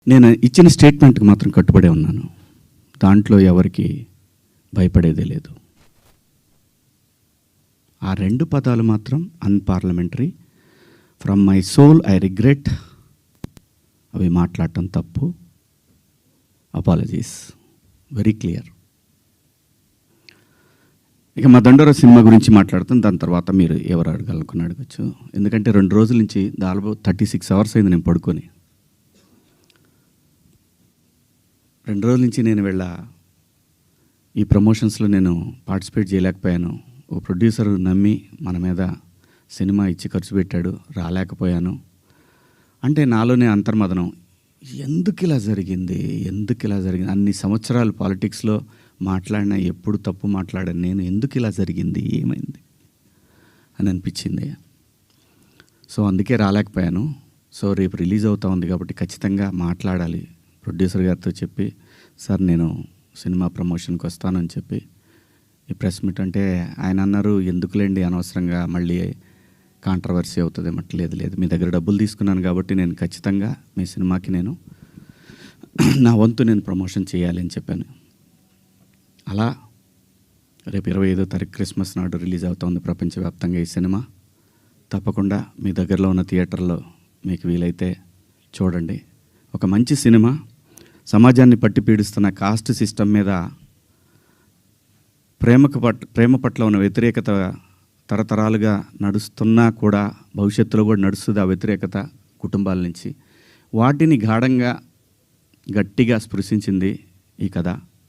నేను ఇచ్చిన స్టేట్మెంట్కి మాత్రం కట్టుబడే ఉన్నాను. దాంట్లో ఎవరికి భయపడేదే లేదు. ఆ 2 పదాలు మాత్రం unparliamentary. From my soul I regret. అవి మాట్లాడటం తప్పు. అపాలజీస్. Very clear. ఇక మా దండోరా సినిమా గురించి మాట్లాడుతాను. దాని తర్వాత మీరు ఎవరు అడగాలనుకుని అడగచ్చు. ఎందుకంటే 2 రోజుల నుంచి దాదాపు 36 అవర్స్ అయింది నేను పడుకొని. 2 రోజుల నుంచి నేను ఈ ప్రమోషన్స్లో నేను పార్టిసిపేట్ చేయలేకపోయాను. ఓ ప్రొడ్యూసర్ నమ్మి మన మీద సినిమా ఇచ్చి ఖర్చు పెట్టాడు, రాలేకపోయాను. అంటే నాలోనే అంతర్మదనం. ఎందుకు ఇలా జరిగింది? అన్ని సంవత్సరాలు పాలిటిక్స్లో మాట్లాడినా ఎప్పుడు తప్పు మాట్లాడాను నేను. ఎందుకు ఇలా జరిగింది? ఏమైంది అని అనిపించింది. సో అందుకే రాలేకపోయాను. సో రేపు రిలీజ్ అవుతా ఉంది కాబట్టి ఖచ్చితంగా మాట్లాడాలి. ప్రొడ్యూసర్ గారితో చెప్పి, సార్ నేను సినిమా ప్రమోషన్కి వస్తానని చెప్పి ఈ ప్రెస్ మీట్ అంటే ఆయన అన్నారు, ఎందుకులేండి అనవసరంగా మళ్ళీ కాంట్రవర్సీ అవుతుంది. లేదు మీ దగ్గర డబ్బులు తీసుకున్నాను కాబట్టి నేను ఖచ్చితంగా మీ సినిమాకి నేను నా వంతు నేను ప్రమోషన్ చేయాలి అని చెప్పాను. అలా రేపు 25వ తారీఖు క్రిస్మస్ నాడు రిలీజ్ అవుతుంది ప్రపంచవ్యాప్తంగా ఈ సినిమా. తప్పకుండా మీ దగ్గరలో ఉన్న థియేటర్లో మీకు వీలైతే చూడండి. ఒక మంచి సినిమా. సమాజాన్ని పట్టి పీడిస్తున్న కాస్ట్ సిస్టమ్ మీద ప్రేమ పట్ల ఉన్న వ్యతిరేకత తరతరాలుగా నడుస్తున్నా కూడా భవిష్యత్తులో కూడా నడుస్తుంది. ఆ వ్యతిరేకత కుటుంబాల నుంచి వాటిని గాఢంగా గట్టిగా స్పృశించింది ఈ కథ.